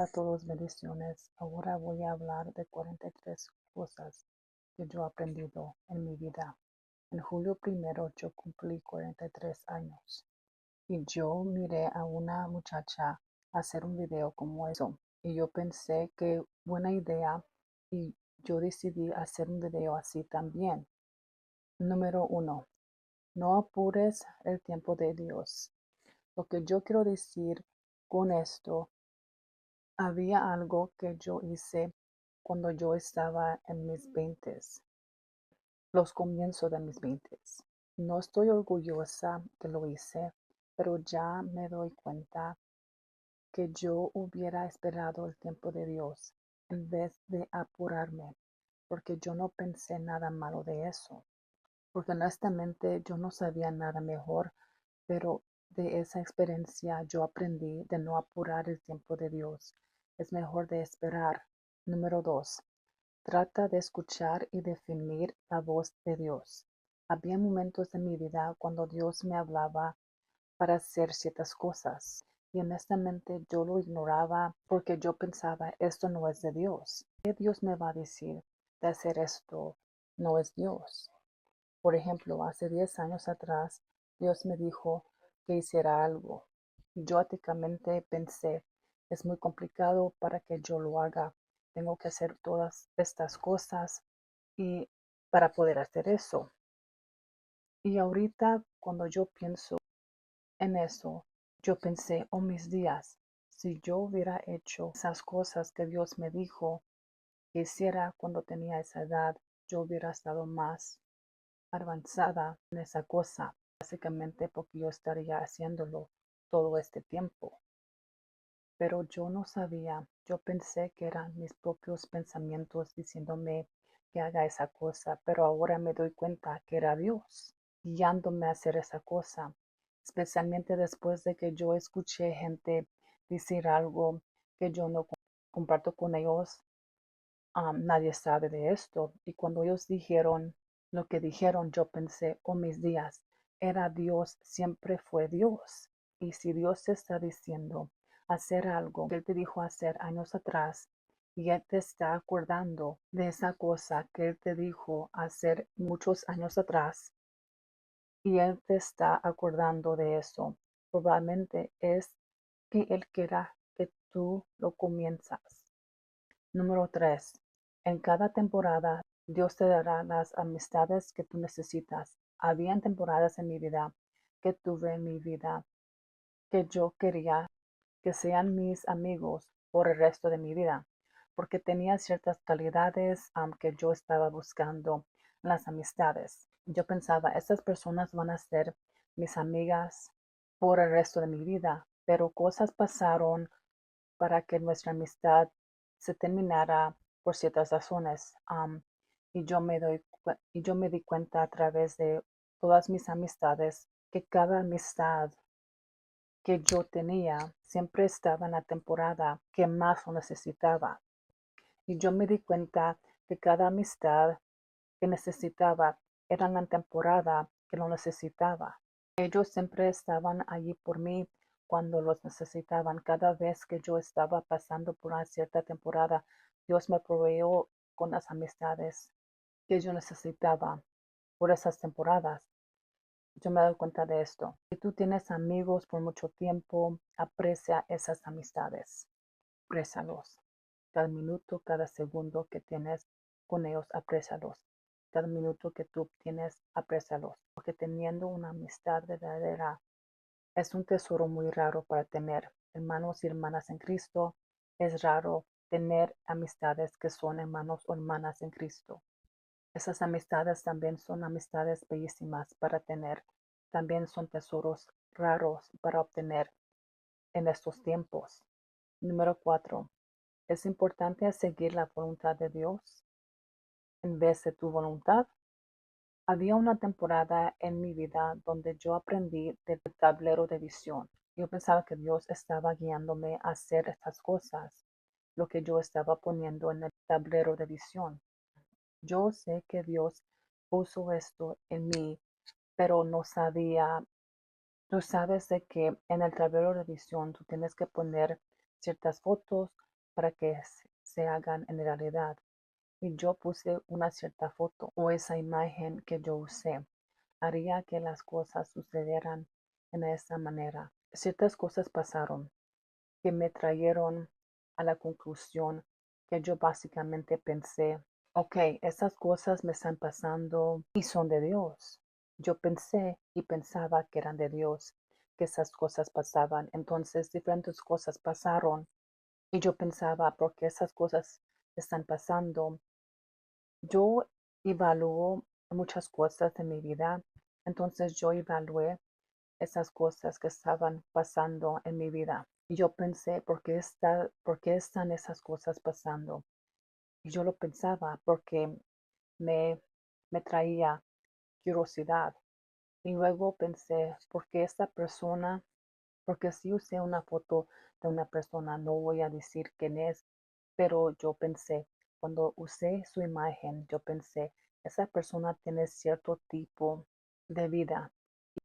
A todos bendiciones. Ahora voy a hablar de 43 cosas que yo he aprendido en mi vida. En julio primero yo cumplí 43 años y yo miré a una muchacha hacer un video como eso y yo pensé que buena idea y yo decidí hacer un video así también. Número 1. No apures el tiempo de Dios. Lo que yo quiero decir con esto, había algo que yo hice cuando yo estaba en mis veintes, los comienzos de mis veintes. No estoy orgullosa que lo hice, pero ya me doy cuenta que yo hubiera esperado el tiempo de Dios en vez de apurarme, porque yo no pensé nada malo de eso, porque honestamente yo no sabía nada mejor, pero de esa experiencia yo aprendí de no apurar el tiempo de Dios. Es mejor de esperar. Número 2. Trata de escuchar y definir la voz de Dios. Había momentos en mi vida cuando Dios me hablaba para hacer ciertas cosas y honestamente yo lo ignoraba porque yo pensaba, esto no es de Dios. ¿Qué Dios me va a decir de hacer esto? No es Dios. Por ejemplo, hace 10 años atrás, Dios me dijo que hiciera algo. Yo éticamente pensé, es muy complicado para que yo lo haga. Tengo que hacer todas estas cosas y para poder hacer eso. Y ahorita cuando yo pienso en eso, yo pensé, oh mis días, si yo hubiera hecho esas cosas que Dios me dijo que hiciera cuando tenía esa edad, yo hubiera estado más avanzada en esa cosa, básicamente porque yo estaría haciéndolo todo este tiempo. Pero yo no sabía, yo pensé que eran mis propios pensamientos diciéndome que haga esa cosa, pero ahora me doy cuenta que era Dios guiándome a hacer esa cosa, especialmente después de que yo escuché gente decir algo que yo no comparto con ellos. Nadie sabe de esto. Y cuando ellos dijeron lo que dijeron, yo pensé, oh mis días, era Dios, siempre fue Dios. Y si Dios te está diciendo hacer algo que Él te dijo hacer años atrás, y Él te está acordando de esa cosa que Él te dijo hacer muchos años atrás, y Él te está acordando de eso, probablemente es que Él quiera que tú lo comienzas. Número 3. En cada temporada, Dios te dará las amistades que tú necesitas. Habían temporadas en mi vida que tuve en mi vida que yo quería que sean mis amigos por el resto de mi vida, porque tenía ciertas calidades que yo estaba buscando en las amistades. Yo pensaba, estas personas van a ser mis amigas por el resto de mi vida, pero cosas pasaron para que nuestra amistad se terminara por ciertas razones. Y yo me di cuenta a través de todas mis amistades que cada amistad que yo tenía siempre estaba en la temporada que más lo necesitaba. Y yo me di cuenta que cada amistad que necesitaba era en la temporada que lo necesitaba. Ellos siempre estaban allí por mí cuando los necesitaban. Cada vez que yo estaba pasando por una cierta temporada, Dios me proveyó con las amistades que yo necesitaba por esas temporadas. Yo me doy cuenta de esto. Si tú tienes amigos por mucho tiempo, aprecia esas amistades. Aprécialos. Cada minuto, cada segundo que tienes con ellos, aprécialos. Cada minuto que tú tienes, aprécialos. Porque teniendo una amistad verdadera es un tesoro muy raro para tener. Hermanos y hermanas en Cristo, es raro tener amistades que son hermanos o hermanas en Cristo. Esas amistades también son amistades bellísimas para tener. También son tesoros raros para obtener en estos tiempos. Número 4. Es importante seguir la voluntad de Dios en vez de tu voluntad. Había una temporada en mi vida donde yo aprendí del tablero de visión. Yo pensaba que Dios estaba guiándome a hacer estas cosas, lo que yo estaba poniendo en el tablero de visión. Yo sé que Dios puso esto en mí, pero no sabía. Tú sabes de que en el tablero de visión tú tienes que poner ciertas fotos para que se hagan en realidad. Y yo puse una cierta foto o esa imagen que yo usé. Haría que las cosas sucedieran en esa manera. Ciertas cosas pasaron que me trajeron a la conclusión que yo básicamente pensé, ok, esas cosas me están pasando y son de Dios. Yo pensé y pensaba que eran de Dios, que esas cosas pasaban. Entonces diferentes cosas pasaron y yo pensaba, ¿por qué esas cosas están pasando? Yo evalúo muchas cosas de mi vida, entonces yo evalué esas cosas que estaban pasando en mi vida. Y yo pensé, ¿por qué están esas cosas pasando? Y yo lo pensaba porque me, me traía curiosidad. Y luego pensé, ¿por qué esta persona? Porque si usé una foto de una persona, no voy a decir quién es, pero yo pensé, cuando usé su imagen, yo pensé, esa persona tiene cierto tipo de vida.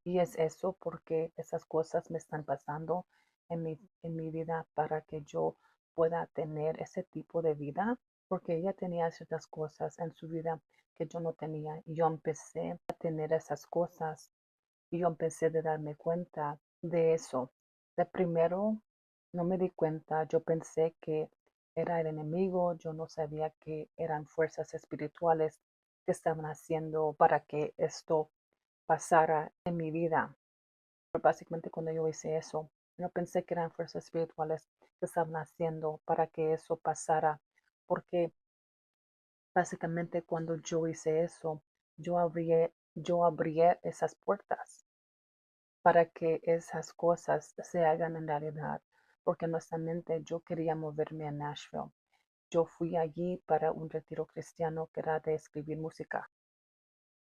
Y es eso porque esas cosas me están pasando en mi vida para que yo pueda tener ese tipo de vida, porque ella tenía ciertas cosas en su vida que yo no tenía. Y yo empecé a tener esas cosas y yo empecé a darme cuenta de eso. De primero no me di cuenta, yo pensé que era el enemigo, yo no sabía que eran fuerzas espirituales que estaban haciendo para que esto pasara en mi vida. Pero básicamente cuando yo hice eso, no pensé que eran fuerzas espirituales que estaban haciendo para que eso pasara, porque básicamente cuando yo hice eso, yo abrí esas puertas para que esas cosas se hagan en realidad, porque honestamente yo quería moverme a Nashville. Yo fui allí para un retiro cristiano que era de escribir música.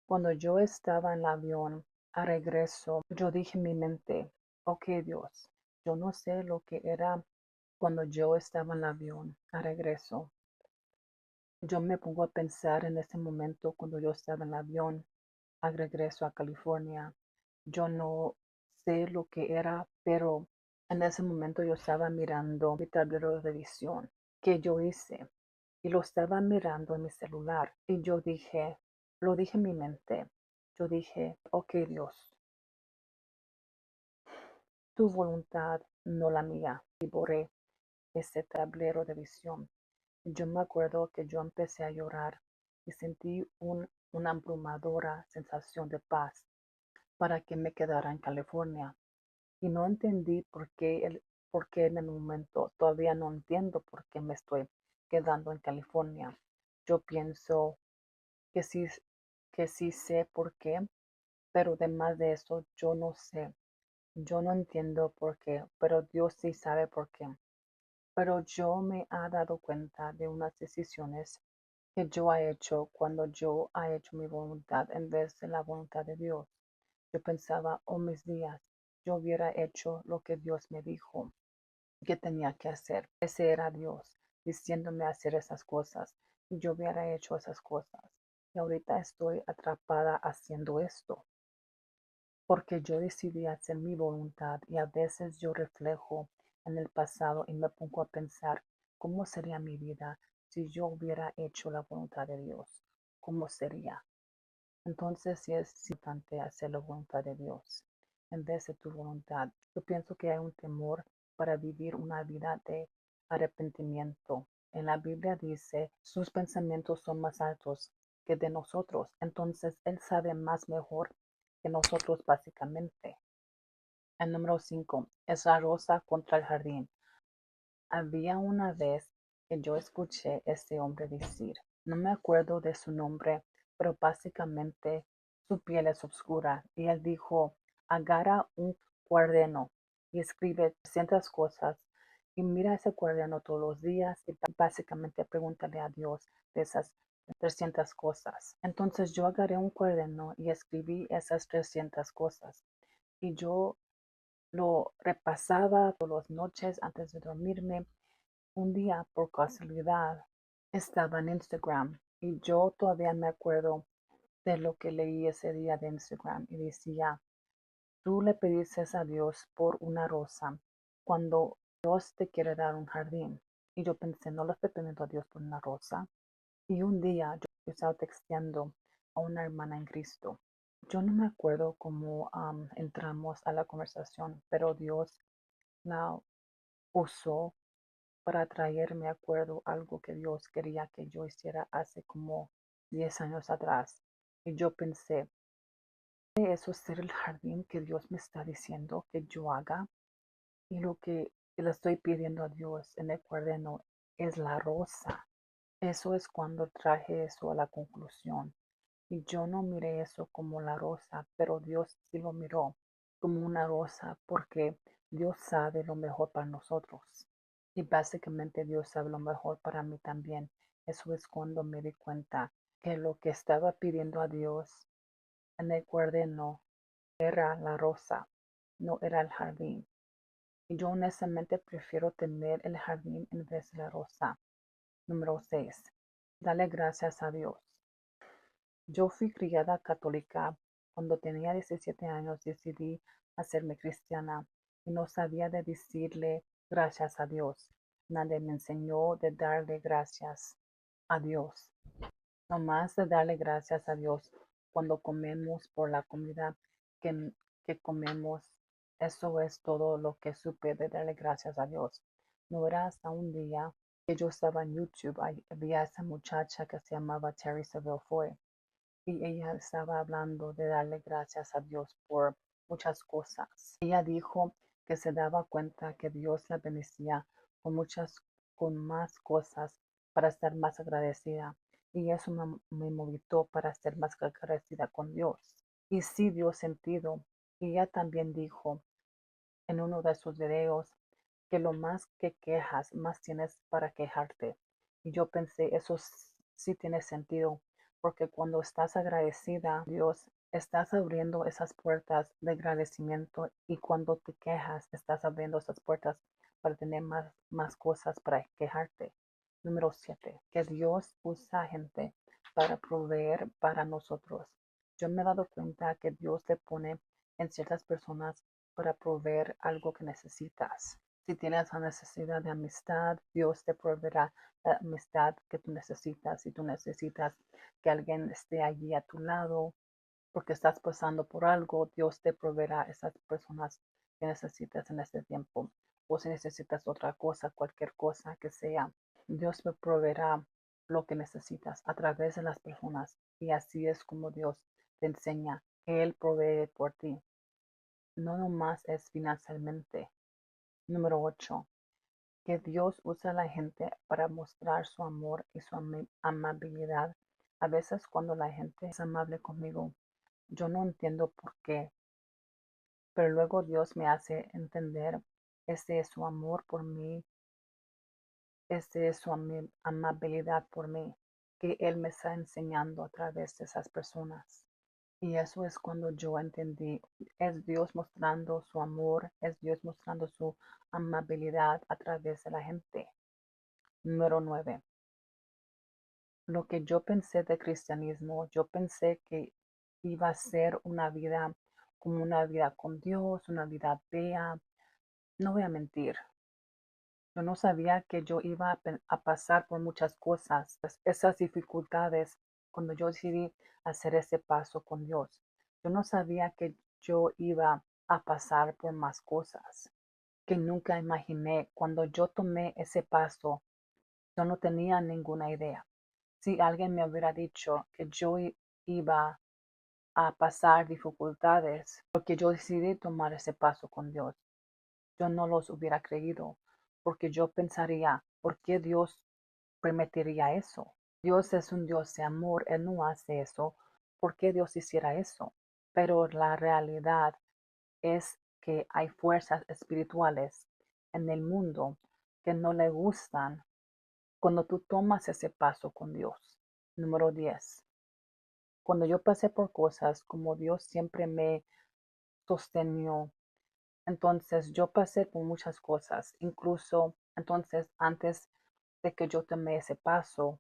Cuando yo estaba en el avión a regreso, yo dije en mi mente, ok Dios, yo no sé lo que era cuando yo estaba en el avión a regreso. Yo me pongo a pensar en ese momento cuando yo estaba en el avión a regreso a California. Yo no sé lo que era, pero en ese momento yo estaba mirando mi tablero de visión que yo hice y lo estaba mirando en mi celular y yo dije, lo dije en mi mente, yo dije, ok Dios, tu voluntad, no la mía. Y borré ese tablero de visión. Yo me acuerdo que yo empecé a llorar y sentí una abrumadora sensación de paz para que me quedara en California. Y no entendí por qué en el momento, todavía no entiendo por qué me estoy quedando en California. Yo pienso que sí, que sí sé por qué, pero además de eso, yo no sé. Yo no entiendo por qué, pero Dios sí sabe por qué. Pero yo me he dado cuenta de unas decisiones que yo he hecho cuando yo he hecho mi voluntad en vez de la voluntad de Dios. Yo pensaba, oh mis días, yo hubiera hecho lo que Dios me dijo que tenía que hacer. Ese era Dios diciéndome hacer esas cosas y yo hubiera hecho esas cosas. Y ahorita estoy atrapada haciendo esto porque yo decidí hacer mi voluntad y a veces yo reflejo en el pasado y me pongo a pensar cómo sería mi vida si yo hubiera hecho la voluntad de Dios. ¿Cómo sería? Entonces sí es importante hacer la voluntad de Dios en vez de tu voluntad. Yo pienso que hay un temor para vivir una vida de arrepentimiento. En la Biblia dice, sus pensamientos son más altos que de nosotros. Entonces Él sabe más mejor que nosotros básicamente. El número 5 es la rosa contra el jardín. Había una vez que yo escuché a este hombre decir, no me acuerdo de su nombre, pero básicamente su piel es oscura. Y él dijo, agarra un cuaderno y escribe 300 cosas y mira ese cuaderno todos los días y básicamente pregúntale a Dios de esas 300 cosas. Entonces yo agarré un cuaderno y escribí esas 300 cosas. Y yo lo repasaba todas las noches antes de dormirme. Un día, por casualidad, estaba en Instagram y yo todavía me acuerdo de lo que leí ese día de Instagram y decía, tú le pediste a Dios por una rosa cuando Dios te quiere dar un jardín. Y yo pensé, no lo estoy pidiendo a Dios por una rosa. Y un día yo estaba texteando a una hermana en Cristo. Yo no me acuerdo cómo entramos a la conversación, pero Dios la usó para traerme acuerdo algo que Dios quería que yo hiciera hace como 10 años atrás. Y yo pensé, ¿puede eso ser el jardín que Dios me está diciendo que yo haga? Y lo que le estoy pidiendo a Dios en el cuaderno es la rosa. Eso es cuando traje eso a la conclusión. Y yo no miré eso como la rosa, pero Dios sí lo miró como una rosa porque Dios sabe lo mejor para nosotros. Y básicamente Dios sabe lo mejor para mí también. Eso es cuando me di cuenta que lo que estaba pidiendo a Dios en el cuaderno era la rosa, no era el jardín. Y yo honestamente prefiero tener el jardín en vez de la rosa. Número 6. Dale gracias a Dios. Yo fui criada católica. Cuando tenía 17 años decidí hacerme cristiana y no sabía de decirle gracias a Dios. Nadie me enseñó de darle gracias a Dios. Nomás de darle gracias a Dios cuando comemos por la comida que, que comemos. Eso es todo lo que supe de darle gracias a Dios. No era hasta un día que yo estaba en YouTube, había esa muchacha que se llamaba Teresa Belfoy y ella estaba hablando de darle gracias a Dios por muchas cosas. Ella dijo que se daba cuenta que Dios la bendecía con más cosas para estar más agradecida. Y eso me movió para ser más agradecida con Dios. Y sí dio sentido. Y ella también dijo en uno de sus videos que lo más que quejas, más tienes para quejarte. Y yo pensé, eso sí tiene sentido, porque cuando estás agradecida, Dios, estás abriendo esas puertas de agradecimiento y cuando te quejas, estás abriendo esas puertas para tener más cosas para quejarte. Número 7, que Dios usa gente para proveer para nosotros. Yo me he dado cuenta que Dios te pone en ciertas personas para proveer algo que necesitas. Si tienes la necesidad de amistad, Dios te proveerá la amistad que tú necesitas. Si tú necesitas que alguien esté allí a tu lado porque estás pasando por algo, Dios te proveerá esas personas que necesitas en este tiempo. O si necesitas otra cosa, cualquier cosa que sea, Dios me proveerá lo que necesitas a través de las personas. Y así es como Dios te enseña que Él provee por ti. No nomás es financieramente. Número 8, que Dios usa a la gente para mostrar su amor y su amabilidad. A veces cuando la gente es amable conmigo, yo no entiendo por qué, pero luego Dios me hace entender, ese es su amor por mí, ese es su amabilidad por mí, que Él me está enseñando a través de esas personas. Y eso es cuando yo entendí, es Dios mostrando su amor, es Dios mostrando su amabilidad a través de la gente. Número 9. Lo que yo pensé de cristianismo, yo pensé que iba a ser una vida como una vida con Dios, una vida bella. No voy a mentir, yo no sabía que yo iba a pasar por muchas cosas, esas dificultades cuando yo decidí hacer ese paso con Dios. Yo no sabía que yo iba a pasar por más cosas que nunca imaginé. Cuando yo tomé ese paso, yo no tenía ninguna idea. Si alguien me hubiera dicho que yo iba a pasar dificultades porque yo decidí tomar ese paso con Dios, yo no los hubiera creído porque yo pensaría, ¿por qué Dios permitiría eso? Dios es un Dios de amor, Él no hace eso. ¿Por qué Dios hiciera eso? Pero la realidad es que hay fuerzas espirituales en el mundo que no le gustan cuando tú tomas ese paso con Dios. Número 10. Cuando yo pasé por cosas como Dios siempre me sostenió, entonces yo pasé por muchas cosas, incluso entonces antes de que yo tomé ese paso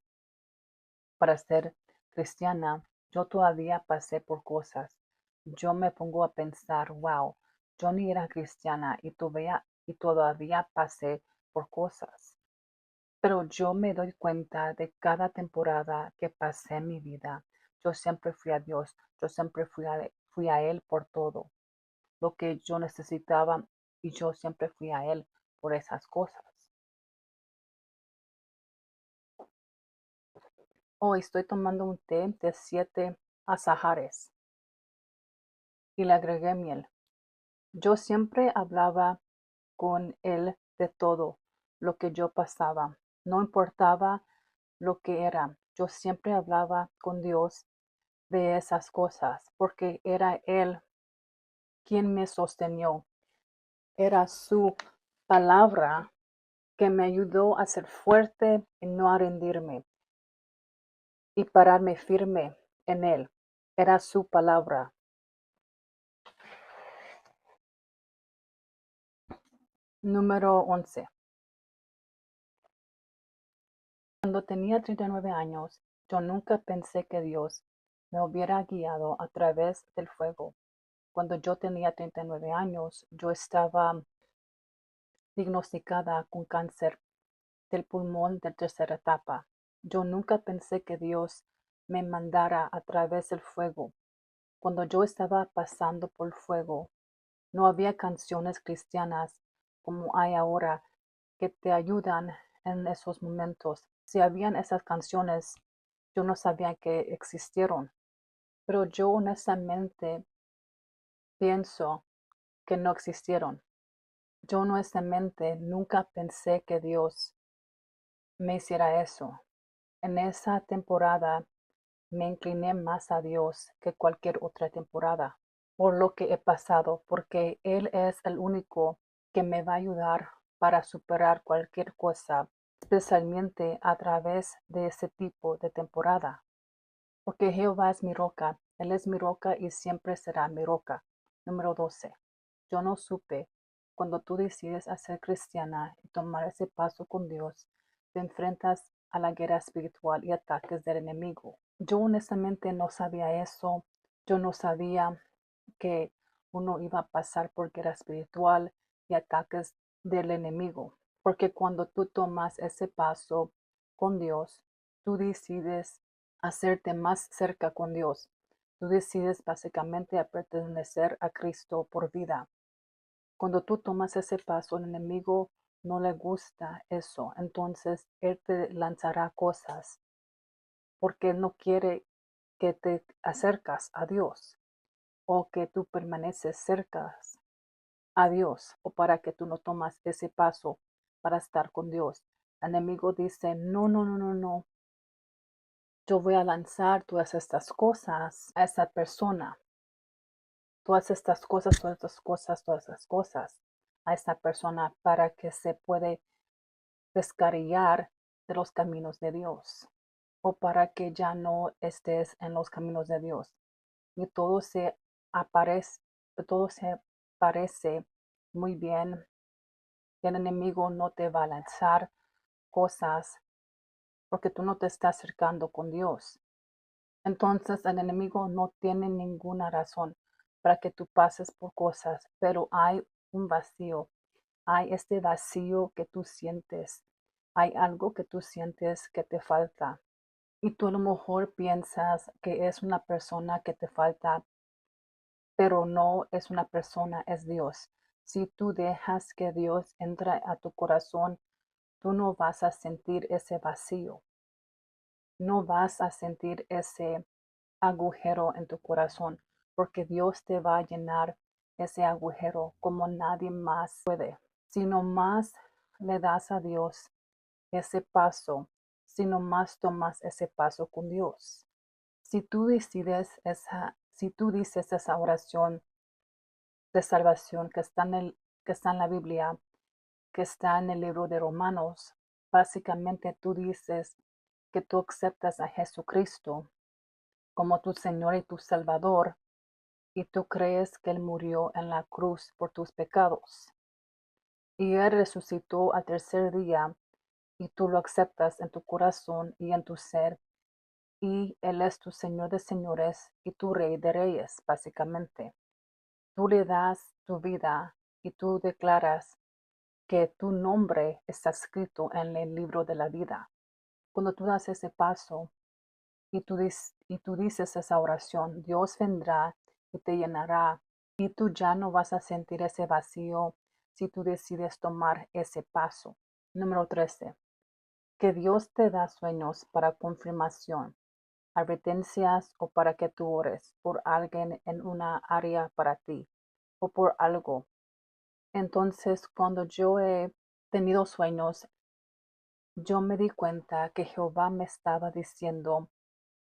para ser cristiana, yo todavía pasé por cosas. Yo me pongo a pensar, wow, yo ni era cristiana y todavía pasé por cosas. Pero yo me doy cuenta de cada temporada que pasé en mi vida. Yo siempre fui a Dios, yo siempre fui a Él por todo lo que yo necesitaba y yo siempre fui a Él por esas cosas. Hoy estoy tomando un té de 7 azahares y le agregué miel. Yo siempre hablaba con Él de todo lo que yo pasaba, no importaba lo que era. Yo siempre hablaba con Dios de esas cosas porque era Él quien me sostenió. Era su palabra que me ayudó a ser fuerte y no a rendirme y pararme firme en Él. Era su palabra. Número 11. Cuando tenía 39 años, yo nunca pensé que Dios me hubiera guiado a través del fuego. Cuando yo tenía 39 años, yo estaba diagnosticada con cáncer del pulmón de tercera etapa. Yo nunca pensé que Dios me mandara a través del fuego. Cuando yo estaba pasando por el fuego, no había canciones cristianas como hay ahora que te ayudan en esos momentos. Si habían esas canciones, yo no sabía que existieron. Pero yo honestamente pienso que no existieron. Yo honestamente nunca pensé que Dios me hiciera eso. En esa temporada me incliné más a Dios que cualquier otra temporada por lo que he pasado, porque Él es el único que me va a ayudar para superar cualquier cosa, especialmente a través de ese tipo de temporada. Porque Jehová es mi roca, Él es mi roca y siempre será mi roca. Número 12. Yo no supe, cuando tú decides a ser cristiana y tomar ese paso con Dios, te enfrentas a la guerra espiritual y ataques del enemigo. Yo honestamente no sabía eso. Yo no sabía que uno iba a pasar por guerra espiritual y ataques del enemigo. Porque cuando tú tomas ese paso con Dios, tú decides hacerte más cerca con Dios. Tú decides básicamente a pertenecer a Cristo por vida. Cuando tú tomas ese paso, el enemigo no le gusta eso. Entonces, él te lanzará cosas porque él no quiere que te acercas a Dios o que tú permaneces cerca a Dios o para que tú no tomas ese paso para estar con Dios. El enemigo dice, no, no, no, no, no. Yo voy a lanzar todas estas cosas a esa persona. Todas estas cosas, todas estas cosas, todas estas cosas a esta persona para que se puede descarriar de los caminos de Dios o para que ya no estés en los caminos de Dios. Y aparece, todo se parece muy bien. El enemigo no te va a lanzar cosas porque tú no te estás acercando con Dios. Entonces el enemigo no tiene ninguna razón para que tú pases por cosas, pero hay un vacío, hay este vacío que tú sientes, hay algo que tú sientes que te falta. Y tú a lo mejor piensas que es una persona que te falta, pero no es una persona, es Dios. Si tú dejas que Dios entre a tu corazón, tú no vas a sentir ese vacío, no vas a sentir ese agujero en tu corazón, porque Dios te va a llenar ese agujero como nadie más puede. Si no más le das a Dios ese paso, si no más tomas ese paso con Dios. Si tú dices esa oración de salvación que está en la Biblia, que está en el libro de Romanos, básicamente tú dices que tú aceptas a Jesucristo como tu Señor y tu Salvador, y tú crees que Él murió en la cruz por tus pecados. Y Él resucitó al tercer día, y tú lo aceptas en tu corazón y en tu ser, y Él es tu Señor de señores y tu Rey de reyes, básicamente. Tú le das tu vida y tú declaras que tu nombre está escrito en el libro de la vida. Cuando tú das ese paso y tú dices esa oración, Dios vendrá y te llenará y tú ya no vas a sentir ese vacío si tú decides tomar ese paso. Número 13. Que Dios te da sueños para confirmación, advertencias o para que tú ores por alguien en una área para ti o por algo. Entonces, cuando yo he tenido sueños, yo me di cuenta que Jehová me estaba diciendo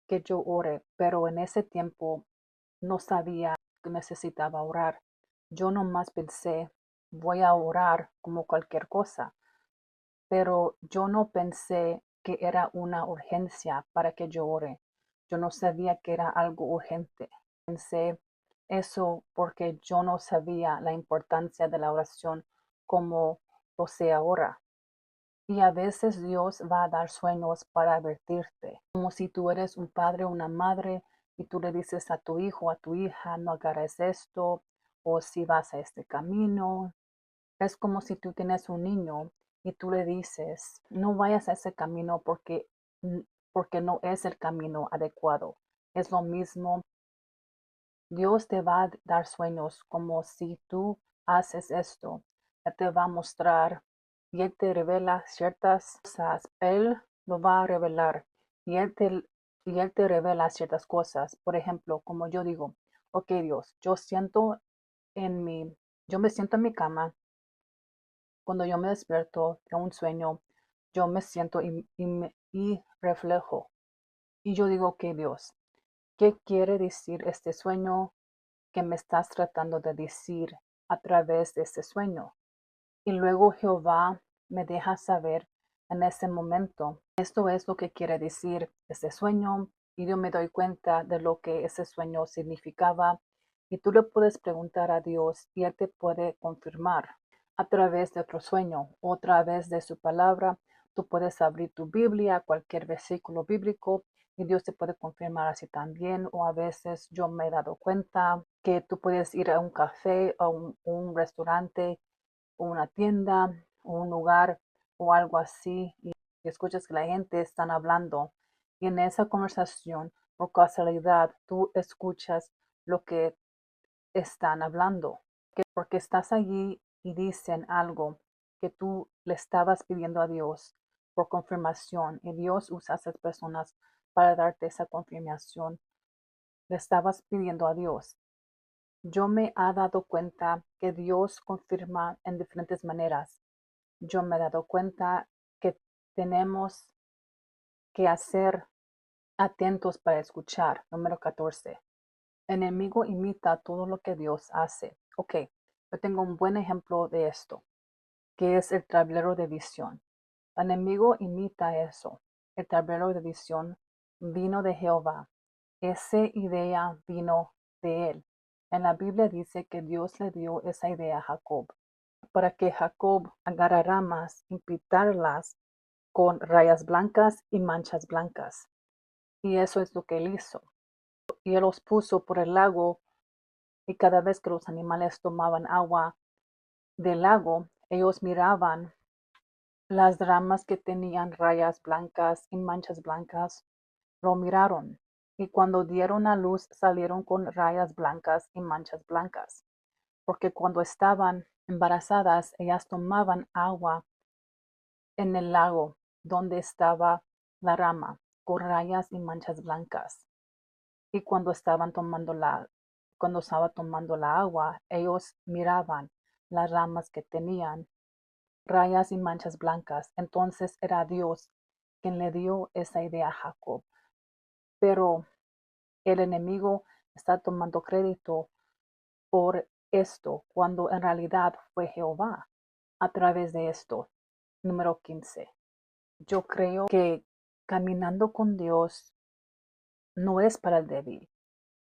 que yo ore, pero en ese tiempo no sabía que necesitaba orar. Yo nomás pensé, voy a orar como cualquier cosa, pero yo no pensé que era una urgencia para que yo ore. Yo no sabía que era algo urgente. Pensé eso porque yo no sabía la importancia de la oración como lo sé ahora. Y a veces Dios va a dar sueños para advertirte, como si tú eres un padre o una madre y tú le dices a tu hijo o a tu hija, no agarres esto, o si vas a este camino. Es como si tú tienes un niño y tú le dices, no vayas a ese camino porque no es el camino adecuado. Es lo mismo. Dios te va a dar sueños como si tú haces esto. Él te va a mostrar y Él te revela ciertas cosas. Él lo va a revelar y él te revela ciertas cosas. Por ejemplo, como yo digo, ok Dios, en mi, yo me siento en mi cama. Cuando yo me despierto de un sueño, yo me siento y reflejo. Y yo digo, ok Dios, ¿qué quiere decir este sueño que me estás tratando de decir a través de este sueño? Y luego Jehová me deja saber en ese momento, esto es lo que quiere decir este sueño, y yo me doy cuenta de lo que ese sueño significaba. Y tú le puedes preguntar a Dios y Él te puede confirmar a través de otro sueño o a través de su palabra. Tú puedes abrir tu Biblia, cualquier versículo bíblico, y Dios te puede confirmar así también. O a veces yo me he dado cuenta que tú puedes ir a un café o un restaurante o una tienda o un lugar o algo así y escuchas que la gente están hablando y en esa conversación, por casualidad, tú escuchas lo que están hablando, porque estás allí y dicen algo que tú le estabas pidiendo a Dios por confirmación y Dios usa a esas personas para darte esa confirmación. Le estabas pidiendo a Dios. Yo me he dado cuenta que Dios confirma en diferentes maneras. Yo me he dado cuenta que tenemos que hacer atentos para escuchar. Número 14. El enemigo imita todo lo que Dios hace. Ok, yo tengo un buen ejemplo de esto, que es el tablero de visión. El enemigo imita eso. El tablero de visión vino de Jehová. Esa idea vino de él. En la Biblia dice que Dios le dio esa idea a Jacob, para que Jacob agarrara ramas y pintarlas con rayas blancas y manchas blancas. Y eso es lo que él hizo. Y él los puso por el lago y cada vez que los animales tomaban agua del lago, ellos miraban las ramas que tenían rayas blancas y manchas blancas, lo miraron. Y cuando dieron a luz salieron con rayas blancas y manchas blancas, porque cuando estaban embarazadas, ellas tomaban agua en el lago donde estaba la rama, con rayas y manchas blancas. Y cuando estaba tomando la agua, ellos miraban las ramas que tenían rayas y manchas blancas. Entonces era Dios quien le dio esa idea a Jacob. Pero el enemigo está tomando crédito por esto, cuando en realidad fue Jehová a través de esto. Número 15. Yo creo que caminando con Dios no es para el débil,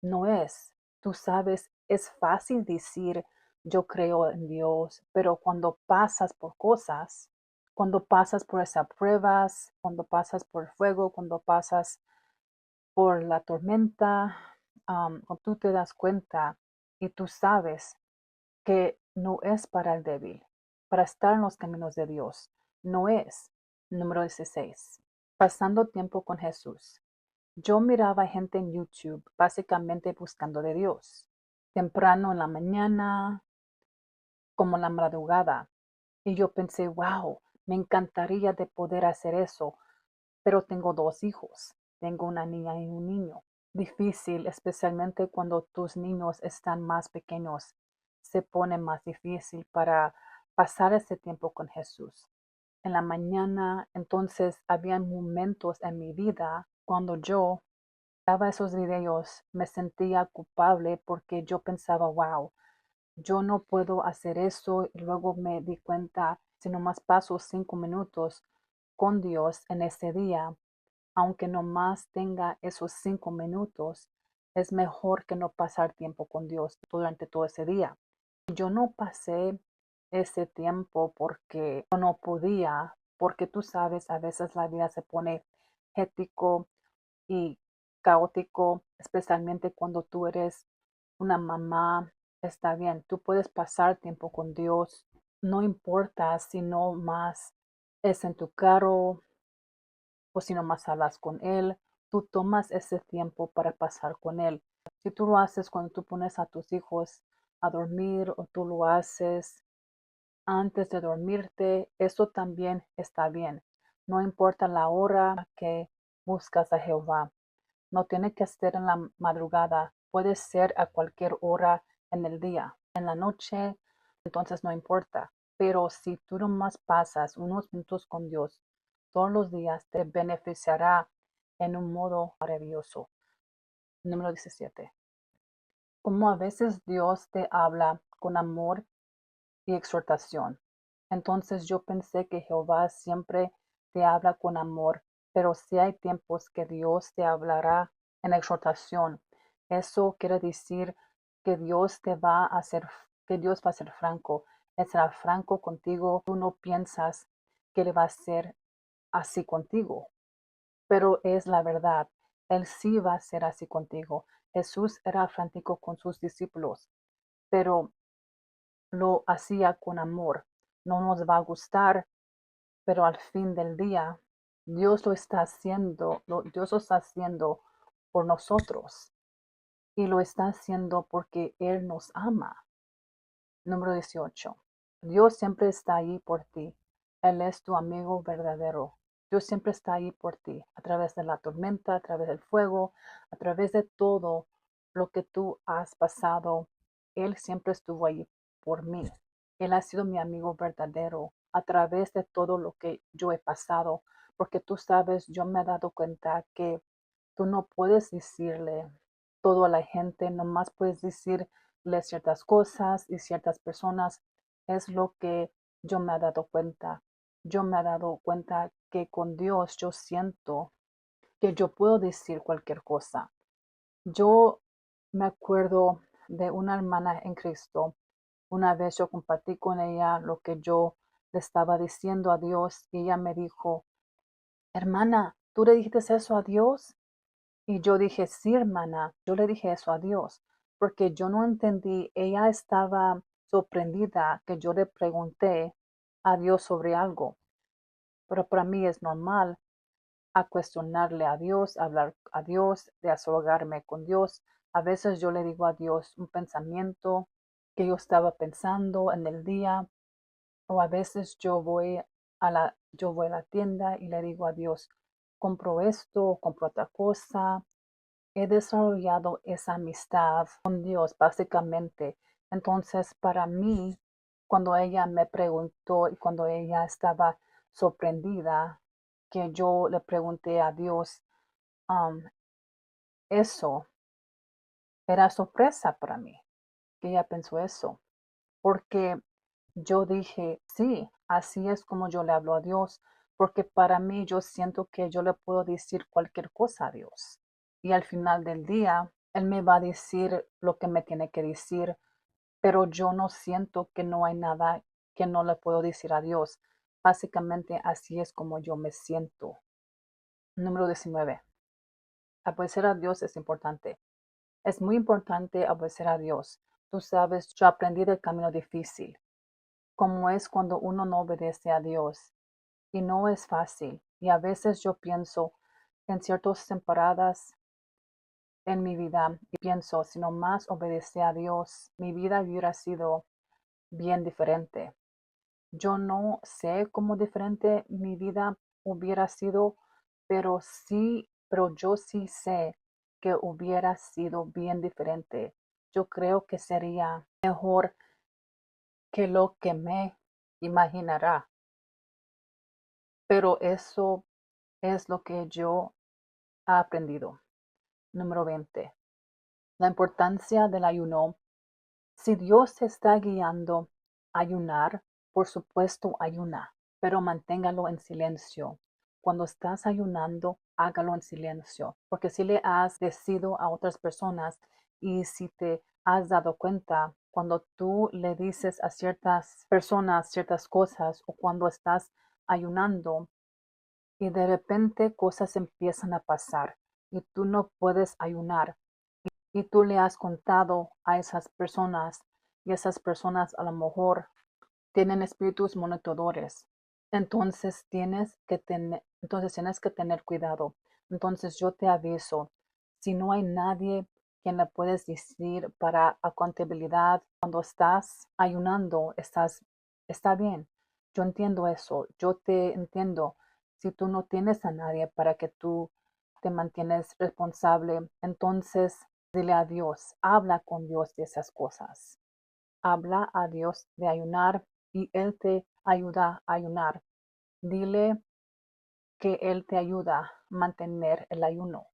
no es. Tú sabes, es fácil decir yo creo en Dios, pero cuando pasas por cosas, cuando pasas por esas pruebas, cuando pasas por el fuego, cuando pasas por la tormenta, cuando tú te das cuenta y tú sabes que no es para el débil. para estar en los caminos de Dios. No es. Número 16. Pasando tiempo con Jesús. Yo miraba gente en YouTube básicamente buscando de Dios. Temprano en la mañana, como en la madrugada. Y yo pensé, wow, me encantaría de poder hacer eso, pero tengo dos hijos. Tengo una niña y un niño. Difícil, especialmente cuando tus niños están más pequeños. Se pone más difícil para pasar ese tiempo con Jesús. En la mañana, entonces, había momentos en mi vida cuando yo daba esos videos, me sentía culpable porque yo pensaba, wow, yo no puedo hacer eso. Y luego me di cuenta, si nomás paso 5 minutos con Dios en ese día, aunque nomás tenga esos 5 minutos, es mejor que no pasar tiempo con Dios durante todo ese día. Yo no pasé ese tiempo porque yo no podía, porque tú sabes, a veces la vida se pone hectico y caótico, especialmente cuando tú eres una mamá. Está bien, tú puedes pasar tiempo con Dios, no importa si no más es en tu carro o si no más hablas con Él, tú tomas ese tiempo para pasar con Él. Si tú lo haces cuando tú pones a tus hijos a dormir o tú lo haces antes de dormirte, eso también está bien. No importa la hora que buscas a Jehová. No tiene que ser en la madrugada, puede ser a cualquier hora en el día. En la noche, entonces no importa. Pero si tú nomás pasas unos minutos con Dios todos los días, te beneficiará en un modo maravilloso. Número 17. Como a veces Dios te habla con amor y exhortación. Entonces yo pensé que Jehová siempre te habla con amor, pero sí hay tiempos que Dios te hablará en exhortación. Eso quiere decir que Dios te va a hacer, que Dios va a ser franco. Él será franco contigo. Tú no piensas que le va a ser así contigo, pero es la verdad. Él sí va a ser así contigo. Jesús era franco con sus discípulos, pero lo hacía con amor. No nos va a gustar, pero al fin del día, Dios lo está haciendo, Dios lo está haciendo por nosotros y lo está haciendo porque Él nos ama. Número 18. Dios siempre está ahí por ti. Él es tu amigo verdadero. Dios siempre está ahí por ti, a través de la tormenta, a través del fuego, a través de todo lo que tú has pasado. Él siempre estuvo ahí por mí. Él ha sido mi amigo verdadero a través de todo lo que yo he pasado, porque tú sabes, yo me he dado cuenta que tú no puedes decirle todo a la gente, nomás puedes decirle ciertas cosas y ciertas personas. Es lo que yo me he dado cuenta. Yo me he dado cuenta que con Dios yo siento que yo puedo decir cualquier cosa. Yo me acuerdo de una hermana en Cristo. Una vez yo compartí con ella lo que yo le estaba diciendo a Dios y ella me dijo, hermana, ¿tú le dijiste eso a Dios? Y yo dije, sí, hermana, yo le dije eso a Dios, porque yo no entendí, ella estaba sorprendida que yo le pregunté a Dios sobre algo, pero para mí es normal a cuestionarle a Dios, a hablar a Dios, de desahogarme con Dios. A veces yo le digo a Dios un pensamiento que yo estaba pensando en el día, o a veces yo voy a la tienda y le digo a Dios, compro esto, compro otra cosa. He desarrollado esa amistad con Dios, básicamente. Entonces, para mí, cuando ella me preguntó y cuando ella estaba sorprendida, que yo le pregunté a Dios, um, eso era sorpresa para mí, que ella pensó eso, porque yo dije, sí, así es como yo le hablo a Dios, porque para mí yo siento que yo le puedo decir cualquier cosa a Dios. Y al final del día, Él me va a decir lo que me tiene que decir, pero yo no siento que no hay nada que no le puedo decir a Dios. Básicamente así es como yo me siento. Número 19. Obedecer a Dios es importante. Es muy importante obedecer a Dios. Tú sabes, yo aprendí del camino difícil. como es cuando uno no obedece a Dios. Y no es fácil. Y a veces yo pienso en ciertas temporadas en mi vida y pienso, si nomás obedecía a Dios, mi vida hubiera sido bien diferente. Yo no sé cómo diferente mi vida hubiera sido, pero yo sí sé que hubiera sido bien diferente. Yo creo que sería mejor que lo que me imaginará. Pero eso es lo que yo he aprendido. Número 20. La importancia del ayuno. Si Dios te está guiando a ayunar, por supuesto ayuna, pero manténgalo en silencio. Cuando estás ayunando, hágalo en silencio, porque si le has decidido a otras personas y si te has dado cuenta, cuando tú le dices a ciertas personas ciertas cosas o cuando estás ayunando y de repente cosas empiezan a pasar y tú no puedes ayunar y tú le has contado a esas personas y esas personas a lo mejor tienen espíritus monitores. Entonces tienes que tener cuidado. Entonces yo te aviso, si no hay nadie quien le puedes decir para accountabilidad cuando estás ayunando, está bien. Yo entiendo eso. Yo te entiendo. Si tú no tienes a nadie para que tú te mantienes responsable, entonces dile a Dios, habla con Dios de esas cosas. Habla a Dios de ayunar y Él te ayuda a ayunar. Dile que Él te ayuda a mantener el ayuno.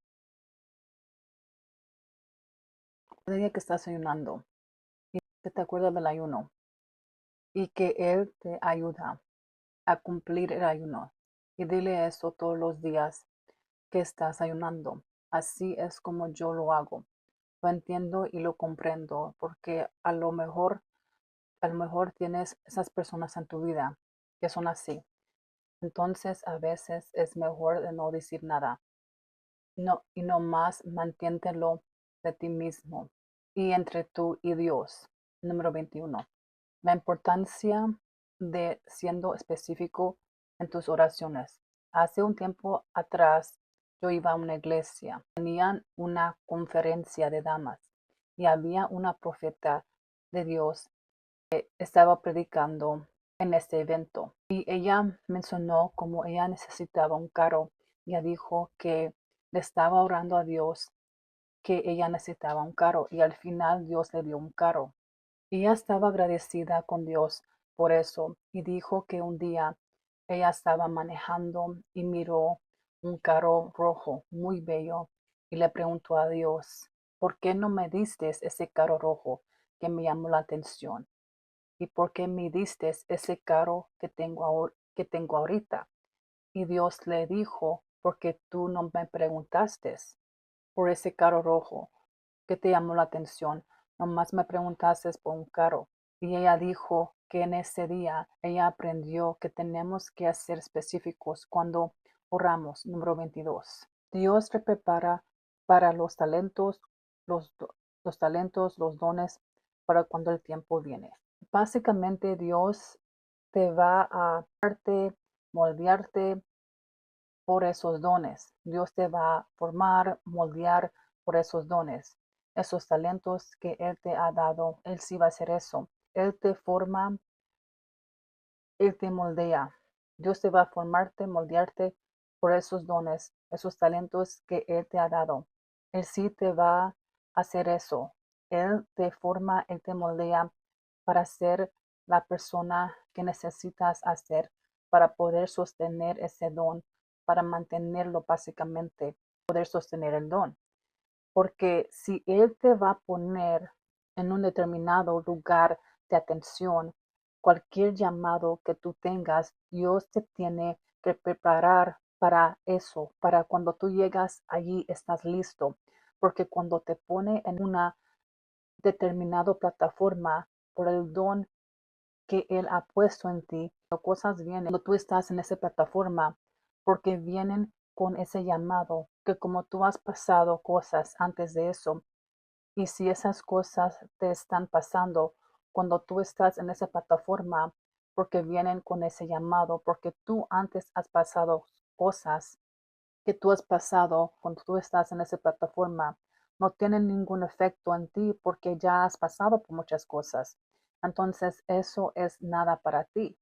Cada día que estás ayunando y que te acuerdas del ayuno y que Él te ayuda a cumplir el ayuno. Y dile eso todos los días que estás ayunando. Así es como yo lo hago. Lo entiendo y lo comprendo porque a lo mejor tienes esas personas en tu vida que son así. Entonces a veces es mejor de no decir nada. No, y no más manténtelo de ti mismo y entre tú y Dios. Número 21. La importancia de siendo específico en tus oraciones. Hace un tiempo atrás yo iba a una iglesia. Tenían una conferencia de damas y había una profeta de Dios que estaba predicando en este evento. Y ella mencionó cómo ella necesitaba un carro. Ella dijo que le estaba orando a Dios que ella necesitaba un carro y al final Dios le dio un carro. Y ella estaba agradecida con Dios por eso y dijo que un día ella estaba manejando y miró un carro rojo muy bello y le preguntó a Dios, ¿por qué no me diste ese carro rojo que me llamó la atención? ¿Y por qué me diste ese carro que tengo ahorita? Y Dios le dijo, porque tú no me preguntaste por ese carro rojo que te llamó la atención, nomás me preguntaste por un carro. Y ella dijo que en ese día ella aprendió que tenemos que ser específicos cuando oramos. Número 22. Dios te prepara para los, los talentos, los dones para cuando el tiempo viene. Básicamente Dios te va a darte, moldearte por esos dones. Dios te va a formar, moldear por esos dones, esos talentos que Él te ha dado. Él sí va a hacer eso. Él te forma, Él te moldea. Dios te va a formarte, moldearte por esos dones, esos talentos que Él te ha dado. Él sí te va a hacer eso. Él te forma, Él te moldea para ser la persona que necesitas hacer para poder sostener ese don, para mantenerlo básicamente, poder sostener el don. Porque si Él te va a poner en un determinado lugar de atención, cualquier llamado que tú tengas, Dios te tiene que preparar para eso, para cuando tú llegas allí estás listo. Porque cuando te pone en una determinada plataforma por el don que Él ha puesto en ti, las cosas vienen cuando tú estás en esa plataforma, porque vienen con ese llamado, que como tú has pasado cosas antes de eso, y si esas cosas te están pasando cuando tú estás en esa plataforma, porque vienen con ese llamado, porque tú antes has pasado cosas que tú has pasado cuando tú estás en esa plataforma. No tienen ningún efecto en ti porque ya has pasado por muchas cosas. Entonces eso es nada para ti.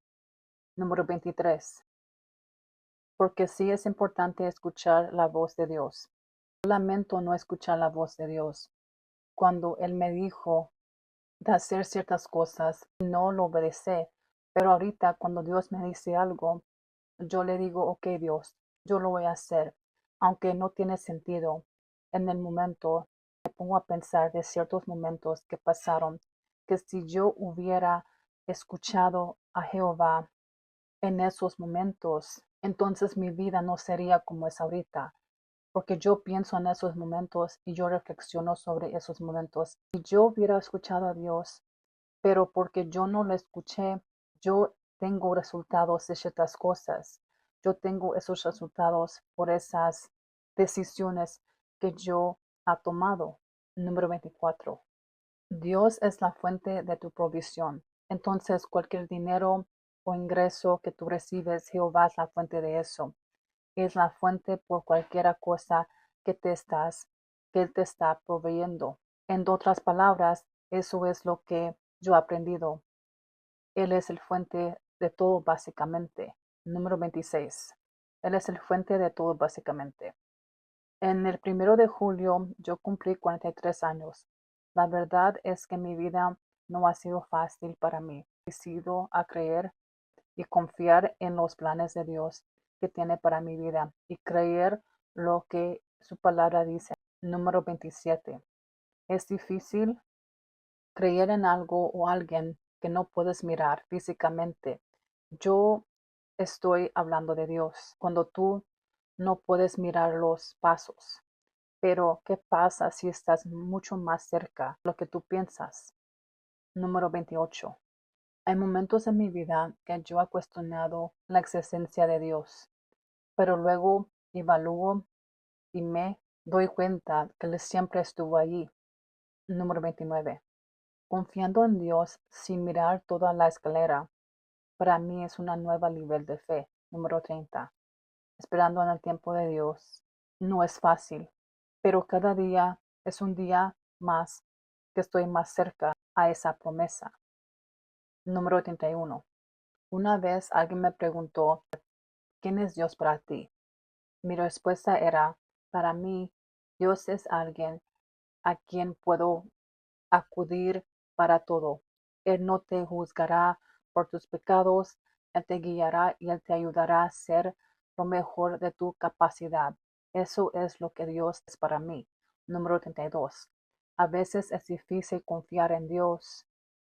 Número 23. Porque sí es importante escuchar la voz de Dios. Yo lamento no escuchar la voz de Dios. Cuando Él me dijo de hacer ciertas cosas, no lo obedecí. Pero ahorita cuando Dios me dice algo, yo le digo, ok Dios, yo lo voy a hacer, aunque no tiene sentido. En el momento me pongo a pensar de ciertos momentos que pasaron, que si yo hubiera escuchado a Jehová en esos momentos, entonces mi vida no sería como es ahorita, porque yo pienso en esos momentos y yo reflexiono sobre esos momentos. Si yo hubiera escuchado a Dios, pero porque yo no lo escuché, yo tengo resultados de ciertas cosas. Yo tengo esos resultados por esas decisiones que yo ha tomado. Número 24. Dios es la fuente de tu provisión. Entonces, cualquier dinero o ingreso que tú recibes, Jehová es la fuente de eso. Es la fuente por cualquier cosa que que Él te está proveyendo. En otras palabras, eso es lo que yo he aprendido. Él es el fuente de todo básicamente. Número 26. Él es el fuente de todo básicamente. En el 1 de julio yo cumplí 43 años. La verdad es que mi vida no ha sido fácil para mí. He decidido a creer y confiar en los planes de Dios que tiene para mi vida y creer lo que su palabra dice. Número 27. Es difícil creer en algo o alguien que no puedes mirar físicamente. Yo estoy hablando de Dios. Cuando tú no puedes mirar los pasos, pero ¿qué pasa si estás mucho más cerca de lo que tú piensas? Número 28. Hay momentos en mi vida que yo he cuestionado la existencia de Dios, pero luego evalúo y me doy cuenta que Él siempre estuvo allí. Número 29. Confiando en Dios sin mirar toda la escalera, para mí es una nueva nivel de fe. Número 30. Esperando en el tiempo de Dios. No es fácil, pero cada día es un día más que estoy más cerca a esa promesa. Número 31. Una vez alguien me preguntó, ¿quién es Dios para ti? Mi respuesta era, para mí, Dios es alguien a quien puedo acudir para todo. Él no te juzgará por tus pecados, Él te guiará y Él te ayudará a hacer lo mejor de tu capacidad. Eso es lo que Dios es para mí. Número 32. A veces es difícil confiar en Dios